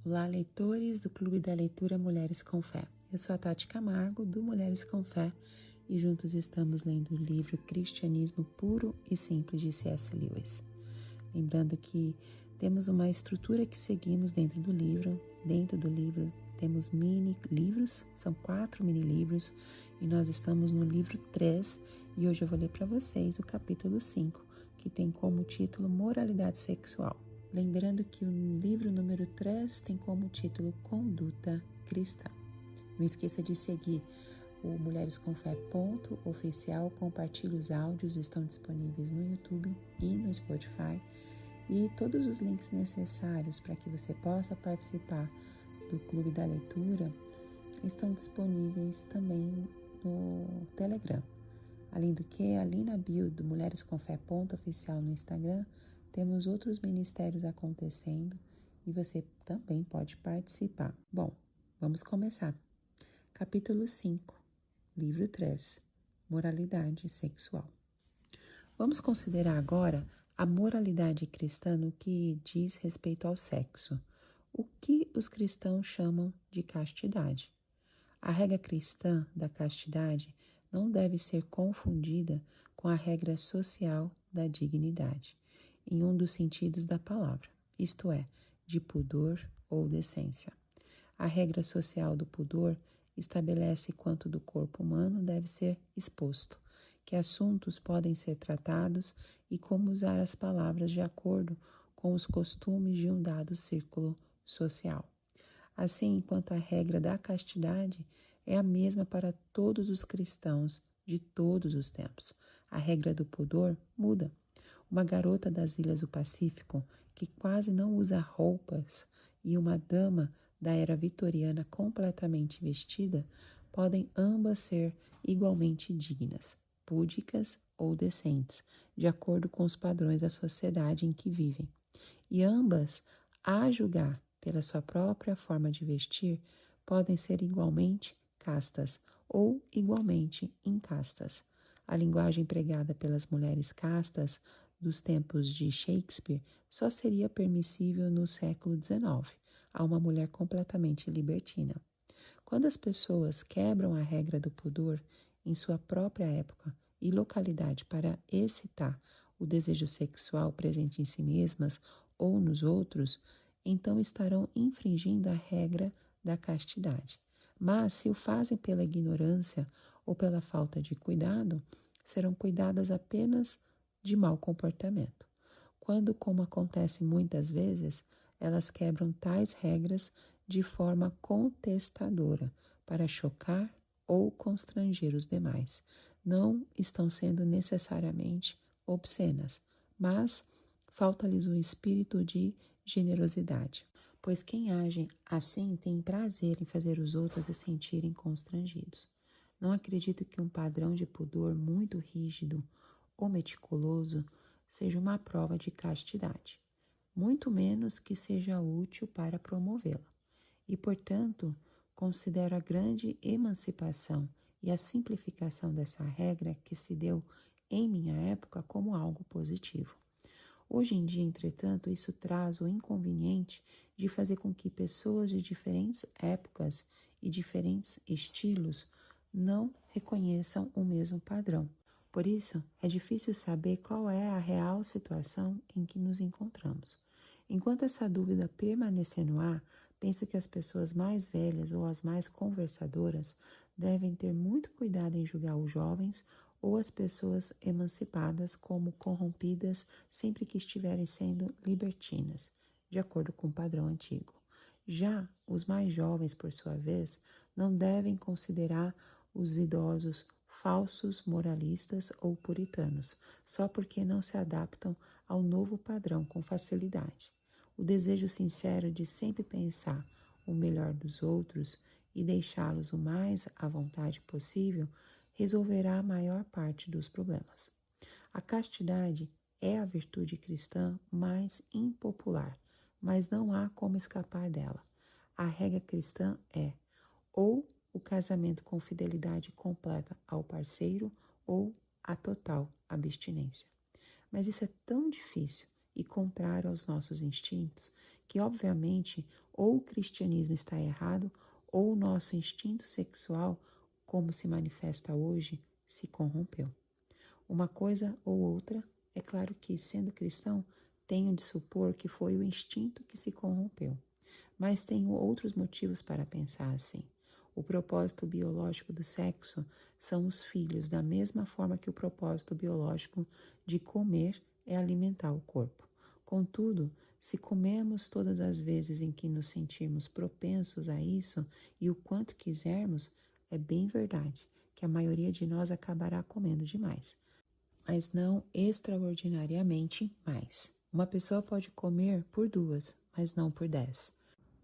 Olá, leitores do Clube da Leitura Mulheres com Fé. Eu sou a Tati Camargo, do Mulheres com Fé, e juntos estamos lendo o livro Cristianismo Puro e Simples, de C.S. Lewis. Lembrando que temos uma estrutura que seguimos dentro do livro. Dentro do livro temos mini-livros, são 4 mini-livros, e nós estamos no livro 3, e hoje eu vou ler para vocês o capítulo 5, que tem como título Moralidade Sexual. Lembrando que o livro número 3 tem como título Conduta Cristã. Não esqueça de seguir o Mulheres com Fé _oficial. Compartilhe os áudios, estão disponíveis no YouTube e no Spotify. E todos os links necessários para que você possa participar do Clube da Leitura estão disponíveis também no Telegram. Além do que, ali na bio do Mulheres com Fé _oficial no Instagram, temos outros ministérios acontecendo e você também pode participar. Bom, vamos começar. Capítulo 5, livro 3, Moralidade Sexual. Vamos considerar agora a moralidade cristã no que diz respeito ao sexo, o que os cristãos chamam de castidade. A regra cristã da castidade não deve ser confundida com a regra social da dignidade, em um dos sentidos da palavra, isto é, de pudor ou decência. A regra social do pudor estabelece quanto do corpo humano deve ser exposto, que assuntos podem ser tratados e como usar as palavras de acordo com os costumes de um dado círculo social. Assim, enquanto a regra da castidade é a mesma para todos os cristãos de todos os tempos, a regra do pudor muda. Uma garota das Ilhas do Pacífico, que quase não usa roupas, e uma dama da era vitoriana completamente vestida, podem ambas ser igualmente dignas, púdicas ou decentes, de acordo com os padrões da sociedade em que vivem. E ambas, a julgar pela sua própria forma de vestir, podem ser igualmente castas ou igualmente incastas. A linguagem empregada pelas mulheres castas dos tempos de Shakespeare só seria permissível no século XIX, a uma mulher completamente libertina. Quando as pessoas quebram a regra do pudor em sua própria época e localidade para excitar o desejo sexual presente em si mesmas ou nos outros, então estarão infringindo a regra da castidade. Mas, se o fazem pela ignorância ou pela falta de cuidado, serão cuidadas apenas de mau comportamento. Quando, como acontece muitas vezes, elas quebram tais regras de forma contestadora para chocar ou constranger os demais, não estão sendo necessariamente obscenas, mas falta-lhes o espírito de generosidade, pois quem age assim tem prazer em fazer os outros se sentirem constrangidos. Não acredito que um padrão de pudor muito rígido ou meticuloso seja uma prova de castidade, muito menos que seja útil para promovê-la. E, portanto, considero a grande emancipação e a simplificação dessa regra que se deu em minha época como algo positivo. Hoje em dia, entretanto, isso traz o inconveniente de fazer com que pessoas de diferentes épocas e diferentes estilos não reconheçam o mesmo padrão. Por isso, é difícil saber qual é a real situação em que nos encontramos. Enquanto essa dúvida permanecer no ar, penso que as pessoas mais velhas ou as mais conversadoras devem ter muito cuidado em julgar os jovens ou as pessoas emancipadas como corrompidas sempre que estiverem sendo libertinas, de acordo com o padrão antigo. Já os mais jovens, por sua vez, não devem considerar os idosos falsos moralistas ou puritanos, só porque não se adaptam ao novo padrão com facilidade. O desejo sincero de sempre pensar o melhor dos outros e deixá-los o mais à vontade possível resolverá a maior parte dos problemas. A castidade é a virtude cristã mais impopular, mas não há como escapar dela. A regra cristã é ou o casamento com fidelidade completa ao parceiro ou a total abstinência. Mas isso é tão difícil e contrário aos nossos instintos que obviamente ou o cristianismo está errado ou o nosso instinto sexual, como se manifesta hoje, se corrompeu. Uma coisa ou outra, é claro que, sendo cristão, tenho de supor que foi o instinto que se corrompeu. Mas tenho outros motivos para pensar assim. O propósito biológico do sexo são os filhos, da mesma forma que o propósito biológico de comer é alimentar o corpo. Contudo, se comermos todas as vezes em que nos sentirmos propensos a isso e o quanto quisermos, é bem verdade que a maioria de nós acabará comendo demais, mas não extraordinariamente mais. Uma pessoa pode comer por 2, mas não por 10.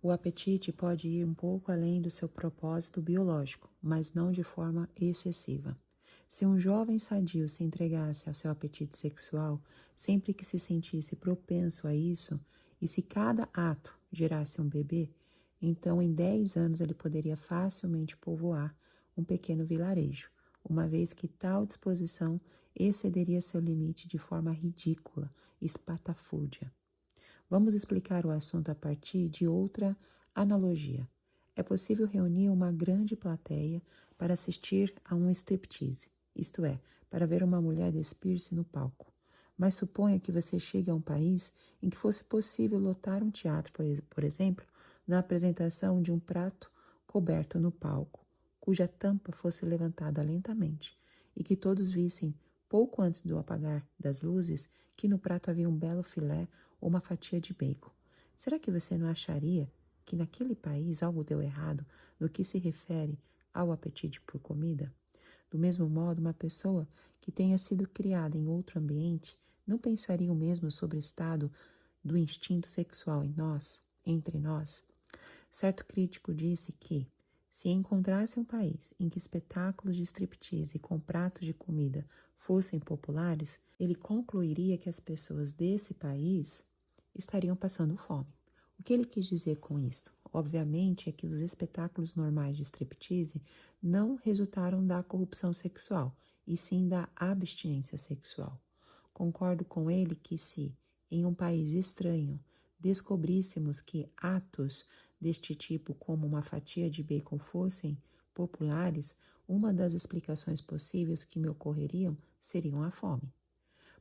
O apetite pode ir um pouco além do seu propósito biológico, mas não de forma excessiva. Se um jovem sadio se entregasse ao seu apetite sexual sempre que se sentisse propenso a isso, e se cada ato gerasse um bebê, então em 10 anos ele poderia facilmente povoar um pequeno vilarejo, uma vez que tal disposição excederia seu limite de forma ridícula, espatafúrdia. Vamos explicar o assunto a partir de outra analogia. É possível reunir uma grande plateia para assistir a um striptease, isto é, para ver uma mulher despir-se no palco. Mas suponha que você chegue a um país em que fosse possível lotar um teatro, por exemplo, na apresentação de um prato coberto no palco, cuja tampa fosse levantada lentamente, e que todos vissem, pouco antes do apagar das luzes, que no prato havia um belo filé ou uma fatia de bacon. Será que você não acharia que naquele país algo deu errado no que se refere ao apetite por comida? Do mesmo modo, uma pessoa que tenha sido criada em outro ambiente não pensaria o mesmo sobre o estado do instinto sexual em nós, entre nós. Certo crítico disse que, se encontrasse um país em que espetáculos de striptease com pratos de comida fossem populares, ele concluiria que as pessoas desse país estariam passando fome. O que ele quis dizer com isso? Obviamente é que os espetáculos normais de striptease não resultaram da corrupção sexual, e sim da abstinência sexual. Concordo com ele que se, em um país estranho, descobríssemos que atos deste tipo, como uma fatia de bacon, fossem populares, uma das explicações possíveis que me ocorreriam seriam a fome.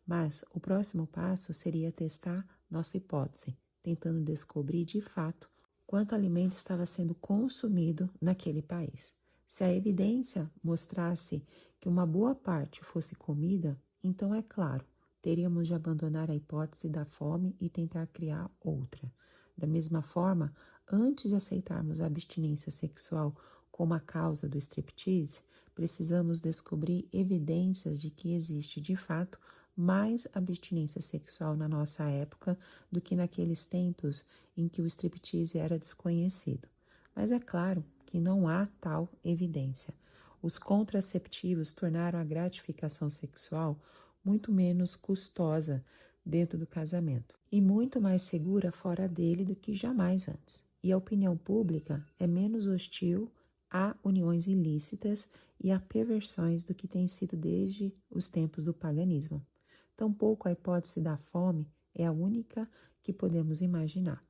Mas o próximo passo seria testar nossa hipótese, tentando descobrir de fato quanto alimento estava sendo consumido naquele país. Se a evidência mostrasse que uma boa parte fosse comida, então é claro, teríamos de abandonar a hipótese da fome e tentar criar outra. Da mesma forma, antes de aceitarmos a abstinência sexual como a causa do striptease, precisamos descobrir evidências de que existe, de fato, mais abstinência sexual na nossa época do que naqueles tempos em que o striptease era desconhecido. Mas é claro que não há tal evidência. Os contraceptivos tornaram a gratificação sexual muito menos custosa dentro do casamento e muito mais segura fora dele do que jamais antes. E a opinião pública é menos hostil a uniões ilícitas e a perversões do que tem sido desde os tempos do paganismo. Tampouco a hipótese da fome é a única que podemos imaginar.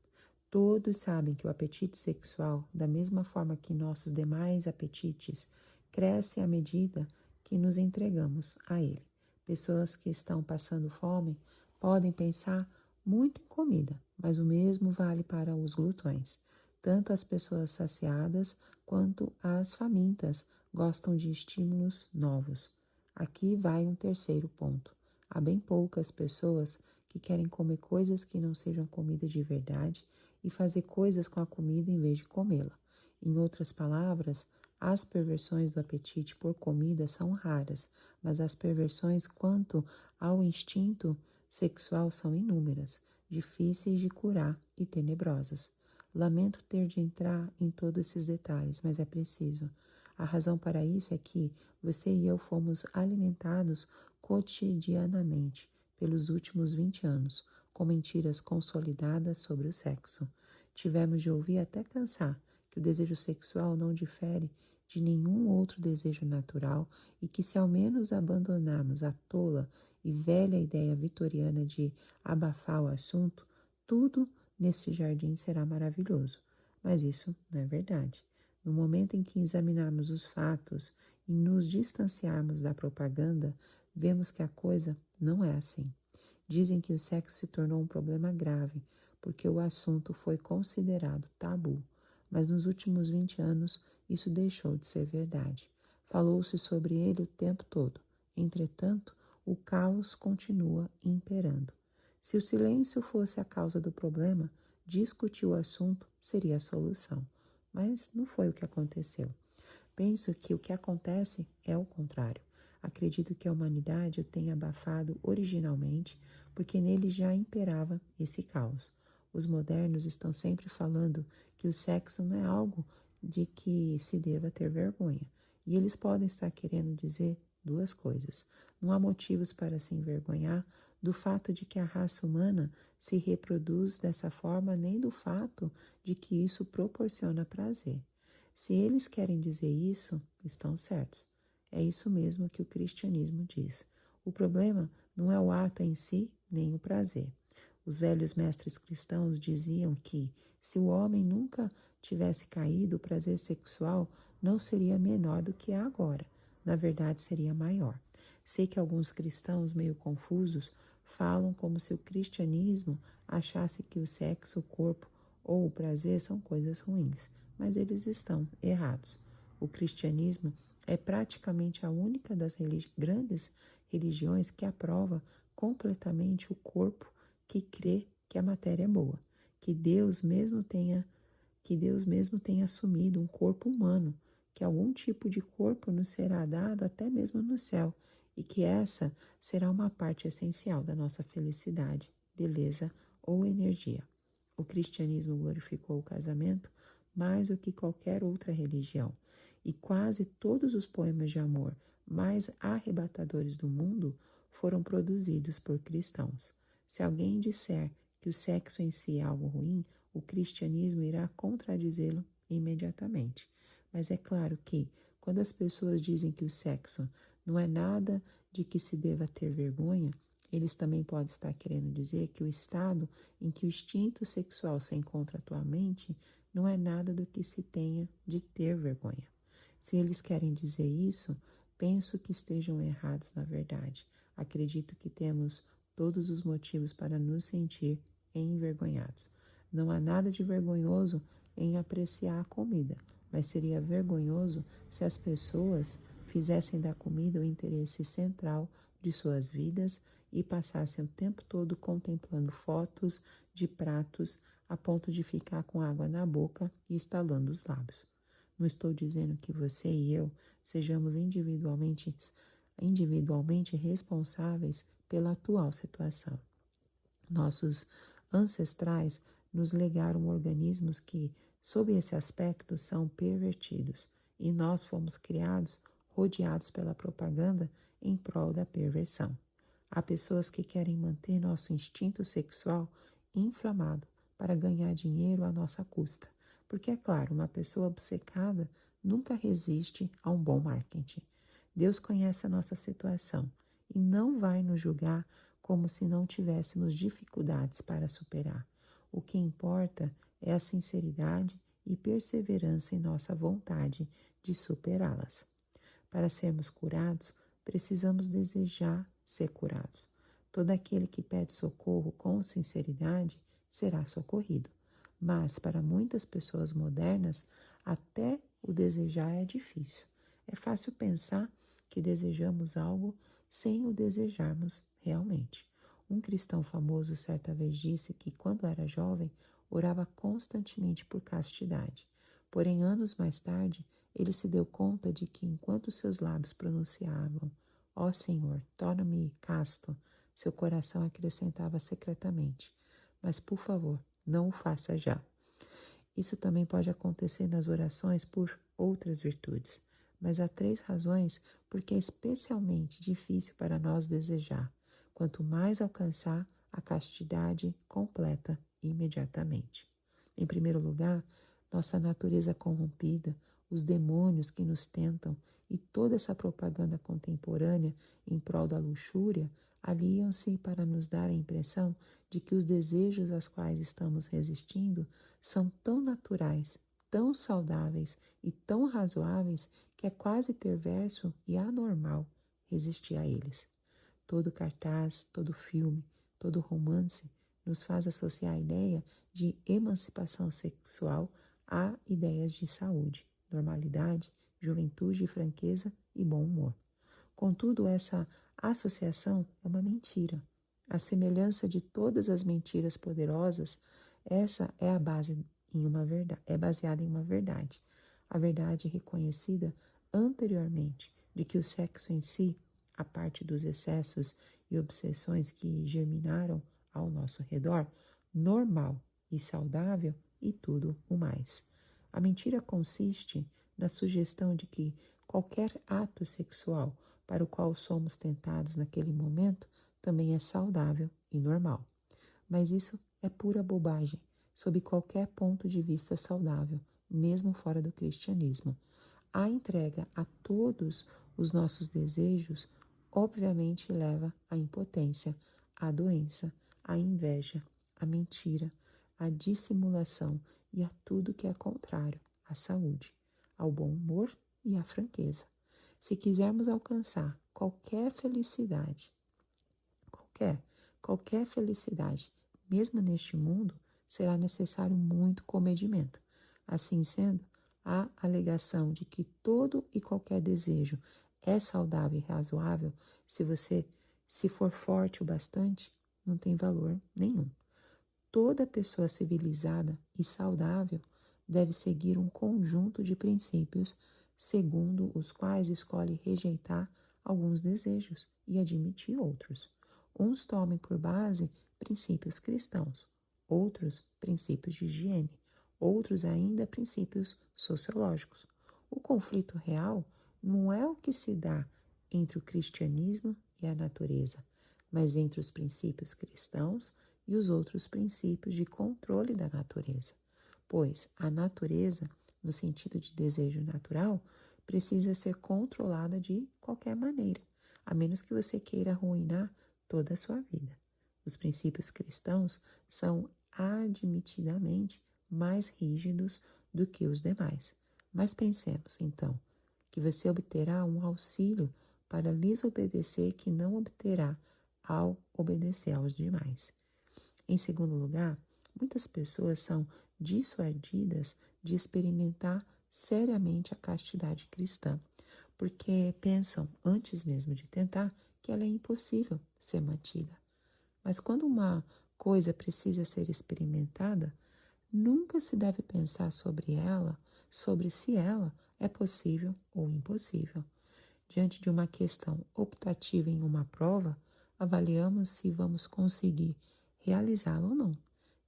Todos sabem que o apetite sexual, da mesma forma que nossos demais apetites, cresce à medida que nos entregamos a ele. Pessoas que estão passando fome podem pensar muito em comida, mas o mesmo vale para os glutões. Tanto as pessoas saciadas quanto as famintas gostam de estímulos novos. Aqui vai um terceiro ponto. Há bem poucas pessoas que querem comer coisas que não sejam comida de verdade e fazer coisas com a comida em vez de comê-la. Em outras palavras, as perversões do apetite por comida são raras, mas as perversões quanto ao instinto sexual são inúmeras, difíceis de curar e tenebrosas. Lamento ter de entrar em todos esses detalhes, mas é preciso. A razão para isso é que você e eu fomos alimentados cotidianamente pelos últimos 20 anos com mentiras consolidadas sobre o sexo. Tivemos de ouvir até cansar que o desejo sexual não difere de nenhum outro desejo natural e que, se ao menos abandonarmos a tola e velha ideia vitoriana de abafar o assunto, tudo neste jardim será maravilhoso. Mas isso não é verdade. No momento em que examinarmos os fatos e nos distanciarmos da propaganda, vemos que a coisa não é assim. Dizem que o sexo se tornou um problema grave porque o assunto foi considerado tabu, mas nos últimos 20 anos isso deixou de ser verdade. Falou-se sobre ele o tempo todo. Entretanto, o caos continua imperando. Se o silêncio fosse a causa do problema, discutir o assunto seria a solução. Mas não foi o que aconteceu. Penso que o que acontece é o contrário. Acredito que a humanidade o tenha abafado originalmente, porque nele já imperava esse caos. Os modernos estão sempre falando que o sexo não é algo de que se deva ter vergonha. E eles podem estar querendo dizer duas coisas. Não há motivos para se envergonhar do fato de que a raça humana se reproduz dessa forma, nem do fato de que isso proporciona prazer. Se eles querem dizer isso, estão certos. É isso mesmo que o cristianismo diz. O problema não é o ato em si, nem o prazer. Os velhos mestres cristãos diziam que, se o homem nunca tivesse caído, o prazer sexual não seria menor do que é agora. Na verdade, seria maior. Sei que alguns cristãos, meio confusos, falam como se o cristianismo achasse que o sexo, o corpo ou o prazer são coisas ruins, mas eles estão errados. O cristianismo é praticamente a única das grandes religiões que aprova completamente o corpo, que crê que a matéria é boa, que Deus mesmo tenha assumido um corpo humano, que algum tipo de corpo nos será dado até mesmo no céu, e que essa será uma parte essencial da nossa felicidade, beleza ou energia. O cristianismo glorificou o casamento mais do que qualquer outra religião, e quase todos os poemas de amor mais arrebatadores do mundo foram produzidos por cristãos. Se alguém disser que o sexo em si é algo ruim, o cristianismo irá contradizê-lo imediatamente. Mas é claro que, quando as pessoas dizem que o sexo não é nada de que se deva ter vergonha, eles também podem estar querendo dizer que o estado em que o instinto sexual se encontra atualmente não é nada do que se tenha de ter vergonha. Se eles querem dizer isso, penso que estejam errados na verdade. Acredito que temos todos os motivos para nos sentir envergonhados. Não há nada de vergonhoso em apreciar a comida, mas seria vergonhoso se as pessoas fizessem da comida o interesse central de suas vidas e passassem o tempo todo contemplando fotos de pratos a ponto de ficar com água na boca e estalando os lábios. Não estou dizendo que você e eu sejamos individualmente responsáveis pela atual situação. Nossos ancestrais nos legaram organismos que, sob esse aspecto, são pervertidos, e nós fomos criados rodeados pela propaganda em prol da perversão. Há pessoas que querem manter nosso instinto sexual inflamado para ganhar dinheiro à nossa custa, porque, é claro, uma pessoa obcecada nunca resiste a um bom marketing. Deus conhece a nossa situação e não vai nos julgar como se não tivéssemos dificuldades para superar. O que importa é a sinceridade e perseverança em nossa vontade de superá-las. Para sermos curados, precisamos desejar ser curados. Todo aquele que pede socorro com sinceridade será socorrido. Mas, para muitas pessoas modernas, até o desejar é difícil. É fácil pensar que desejamos algo sem o desejarmos realmente. Um cristão famoso certa vez disse que, quando era jovem, orava constantemente por castidade. Porém, anos mais tarde, ele se deu conta de que, enquanto seus lábios pronunciavam "Ó Senhor, torna-me casto", seu coração acrescentava secretamente: "Mas, por favor, não o faça já". Isso também pode acontecer nas orações por outras virtudes, mas há 3 razões porque é especialmente difícil para nós desejar, quanto mais alcançar a castidade completa imediatamente. Em primeiro lugar, nossa natureza corrompida, os demônios que nos tentam e toda essa propaganda contemporânea em prol da luxúria aliam-se para nos dar a impressão de que os desejos aos quais estamos resistindo são tão naturais, tão saudáveis e tão razoáveis que é quase perverso e anormal resistir a eles. Todo cartaz, todo filme, todo romance nos faz associar a ideia de emancipação sexual a ideias de saúde, normalidade, juventude, franqueza e bom humor. Contudo, essa associação é uma mentira. A semelhança de todas as mentiras poderosas, essa é a base em uma verdade, é baseada em uma verdade. A verdade reconhecida anteriormente de que o sexo em si, a parte dos excessos e obsessões que germinaram ao nosso redor, normal e saudável e tudo o mais. A mentira consiste na sugestão de que qualquer ato sexual para o qual somos tentados naquele momento também é saudável e normal. Mas isso é pura bobagem, sob qualquer ponto de vista saudável, mesmo fora do cristianismo. A entrega a todos os nossos desejos, obviamente, leva à impotência, à doença, à inveja, à mentira, à dissimulação e a tudo que é contrário à saúde, ao bom humor e à franqueza. Se quisermos alcançar qualquer felicidade, qualquer felicidade, mesmo neste mundo, será necessário muito comedimento. Assim sendo, a alegação de que todo e qualquer desejo é saudável e razoável, se for forte o bastante, não tem valor nenhum. Toda pessoa civilizada e saudável deve seguir um conjunto de princípios segundo os quais escolhe rejeitar alguns desejos e admitir outros. Uns tomem por base princípios cristãos, outros princípios de higiene, outros ainda princípios sociológicos. O conflito real não é o que se dá entre o cristianismo e a natureza, mas entre os princípios cristãos e os outros princípios de controle da natureza. Pois a natureza, no sentido de desejo natural, precisa ser controlada de qualquer maneira, a menos que você queira arruinar toda a sua vida. Os princípios cristãos são admitidamente mais rígidos do que os demais. Mas pensemos, então, que você obterá um auxílio para lhes obedecer que não obterá ao obedecer aos demais. Em segundo lugar, muitas pessoas são dissuadidas de experimentar seriamente a castidade cristã, porque pensam, antes mesmo de tentar, que ela é impossível ser mantida. Mas quando uma coisa precisa ser experimentada, nunca se deve pensar sobre se ela é possível ou impossível. Diante de uma questão optativa em uma prova, avaliamos se vamos conseguir realizá-la ou não.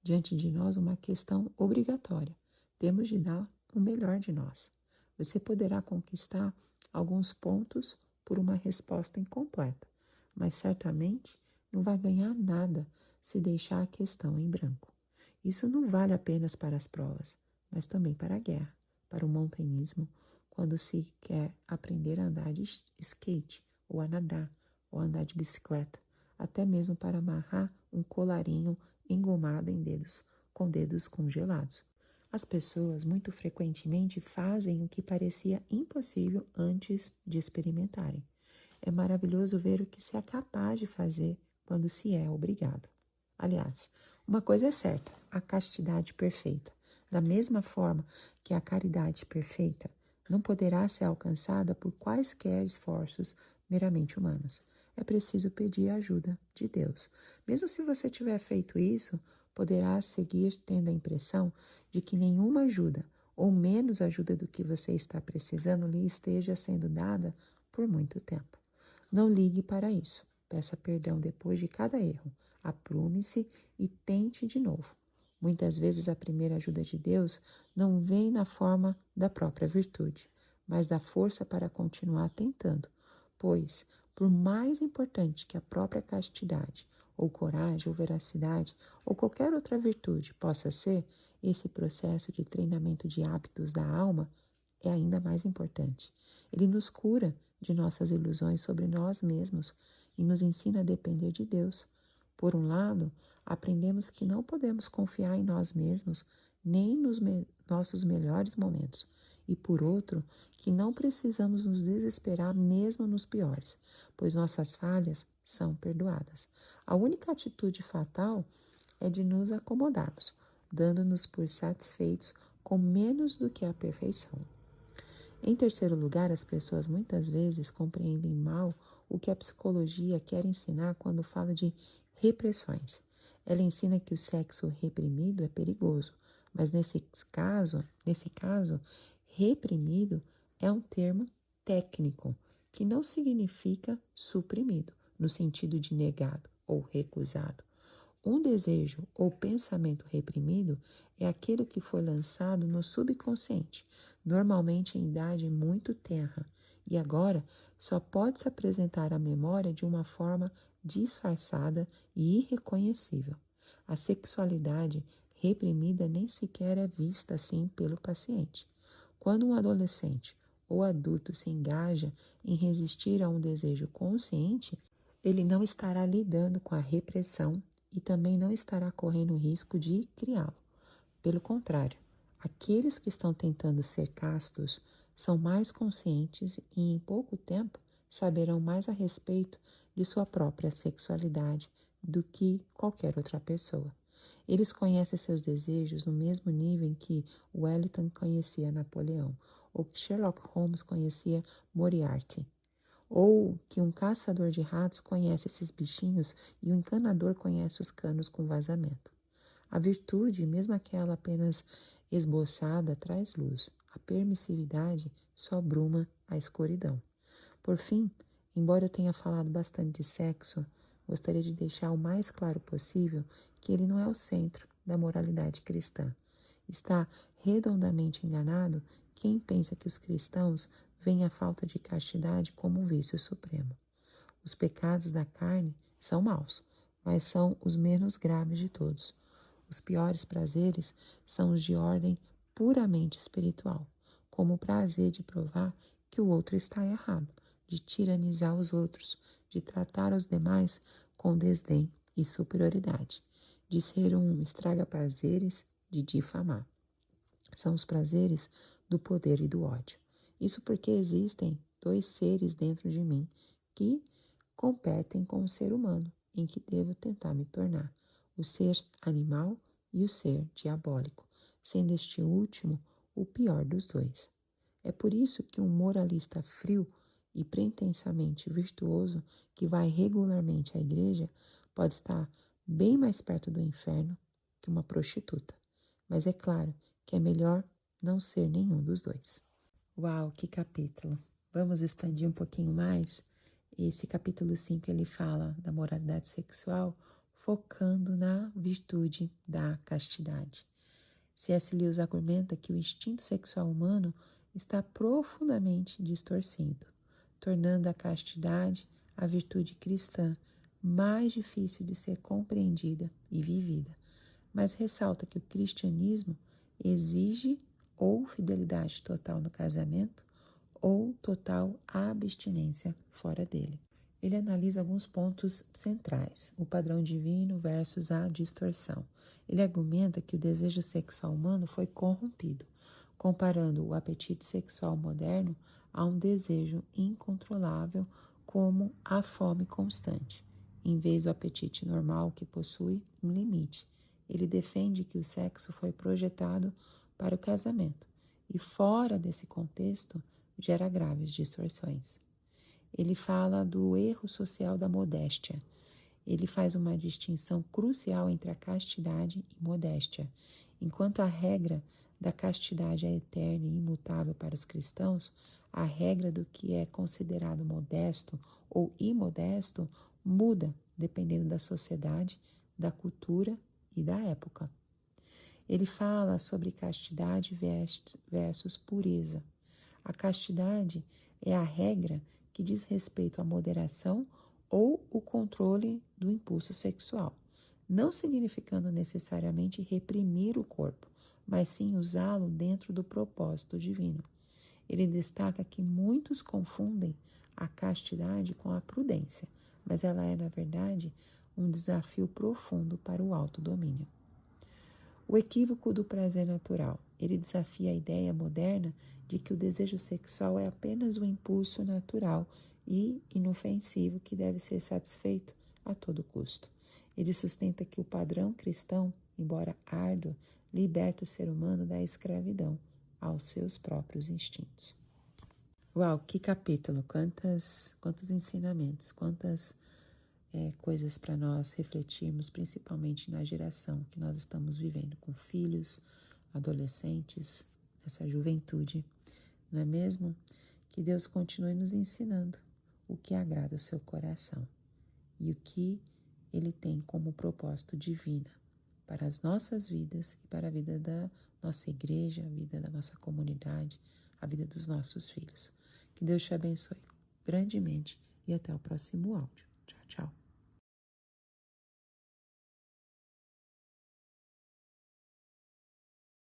Diante de nós, uma questão obrigatória. Temos de dar o melhor de nós. Você poderá conquistar alguns pontos por uma resposta incompleta, mas certamente não vai ganhar nada se deixar a questão em branco. Isso não vale apenas para as provas, mas também para a guerra, para o montanhismo, quando se quer aprender a andar de skate, ou a nadar, ou a andar de bicicleta, até mesmo para amarrar um colarinho engomado em dedos, com dedos congelados. As pessoas muito frequentemente fazem o que parecia impossível antes de experimentarem. É maravilhoso ver o que se é capaz de fazer quando se é obrigado. Aliás, uma coisa é certa, a castidade perfeita, da mesma forma que a caridade perfeita, não poderá ser alcançada por quaisquer esforços meramente humanos. É preciso pedir a ajuda de Deus. Mesmo se você tiver feito isso, poderá seguir tendo a impressão de que nenhuma ajuda, ou menos ajuda do que você está precisando, lhe esteja sendo dada por muito tempo. Não ligue para isso. Peça perdão depois de cada erro. Aprume-se e tente de novo. Muitas vezes a primeira ajuda de Deus não vem na forma da própria virtude, mas da força para continuar tentando, pois, por mais importante que a própria castidade, ou coragem, ou veracidade, ou qualquer outra virtude possa ser, esse processo de treinamento de hábitos da alma é ainda mais importante. Ele nos cura de nossas ilusões sobre nós mesmos, e nos ensina a depender de Deus. Por um lado, aprendemos que não podemos confiar em nós mesmos nem nos nossos melhores momentos, e por outro, que não precisamos nos desesperar mesmo nos piores, pois nossas falhas são perdoadas. A única atitude fatal é de nos acomodarmos, dando-nos por satisfeitos com menos do que a perfeição. Em terceiro lugar, as pessoas muitas vezes compreendem mal o que a psicologia quer ensinar quando fala de repressões. Ela ensina que o sexo reprimido é perigoso, mas nesse caso, reprimido é um termo técnico que não significa suprimido, no sentido de negado ou recusado. Um desejo ou pensamento reprimido é aquilo que foi lançado no subconsciente, normalmente em idade muito tenra, e agora só pode se apresentar à memória de uma forma disfarçada e irreconhecível. A sexualidade reprimida nem sequer é vista assim pelo paciente. Quando um adolescente ou adulto se engaja em resistir a um desejo consciente, ele não estará lidando com a repressão e também não estará correndo o risco de criá-lo. Pelo contrário, aqueles que estão tentando ser castos são mais conscientes e em pouco tempo saberão mais a respeito de sua própria sexualidade do que qualquer outra pessoa. Eles conhecem seus desejos no mesmo nível em que Wellington conhecia Napoleão, ou que Sherlock Holmes conhecia Moriarty, ou que um caçador de ratos conhece esses bichinhos e o encanador conhece os canos com vazamento. A virtude, mesmo aquela apenas esboçada, traz luz. A permissividade só bruma a escuridão. Por fim, embora eu tenha falado bastante de sexo, gostaria de deixar o mais claro possível que ele não é o centro da moralidade cristã. Está redondamente enganado quem pensa que os cristãos veem a falta de castidade como um vício supremo. Os pecados da carne são maus, mas são os menos graves de todos. Os piores prazeres são os de ordem puramente espiritual, como o prazer de provar que o outro está errado, de tiranizar os outros, de tratar os demais com desdém e superioridade, de ser um estraga-prazeres, de difamar. São os prazeres do poder e do ódio. Isso porque existem dois seres dentro de mim que competem com o ser humano, em que devo tentar me tornar: o ser animal e o ser diabólico, sendo este último o pior dos dois. É por isso que um moralista frio e pretensamente virtuoso que vai regularmente à igreja pode estar bem mais perto do inferno que uma prostituta. Mas é claro que é melhor não ser nenhum dos dois. Uau, que capítulo! Vamos expandir um pouquinho mais? Esse capítulo 5 ele fala da moralidade sexual, focando na virtude da castidade. C.S. Lewis argumenta que o instinto sexual humano está profundamente distorcido, tornando a castidade, a virtude cristã, mais difícil de ser compreendida e vivida. Mas ressalta que o cristianismo exige ou fidelidade total no casamento ou total abstinência fora dele. Ele analisa alguns pontos centrais: o padrão divino versus a distorção. Ele argumenta que o desejo sexual humano foi corrompido, comparando o apetite sexual moderno a um desejo incontrolável como a fome constante, em vez do apetite normal que possui um limite. Ele defende que o sexo foi projetado para o casamento e, fora desse contexto, gera graves distorções. Ele fala do erro social da modéstia. Ele faz uma distinção crucial entre a castidade e modéstia. Enquanto a regra da castidade é eterna e imutável para os cristãos, a regra do que é considerado modesto ou imodesto muda dependendo da sociedade, da cultura e da época. Ele fala sobre castidade versus pureza. A castidade é a regra que diz respeito à moderação ou o controle do impulso sexual, não significando necessariamente reprimir o corpo, mas sim usá-lo dentro do propósito divino. Ele destaca que muitos confundem a castidade com a prudência, mas ela é, na verdade, um desafio profundo para o autodomínio. O equívoco do prazer natural. Ele desafia a ideia moderna de que o desejo sexual é apenas um impulso natural e inofensivo que deve ser satisfeito a todo custo. Ele sustenta que o padrão cristão, embora árduo, liberta o ser humano da escravidão aos seus próprios instintos. Uau, que capítulo! Quantos ensinamentos, quantas coisas para nós refletirmos, principalmente na geração que nós estamos vivendo, com filhos, adolescentes, essa juventude, não é mesmo? Que Deus continue nos ensinando o que agrada o seu coração e o que Ele tem como propósito divino para as nossas vidas e para a vida da nossa igreja, a vida da nossa comunidade, a vida dos nossos filhos. Que Deus te abençoe grandemente e até o próximo áudio. Tchau, tchau.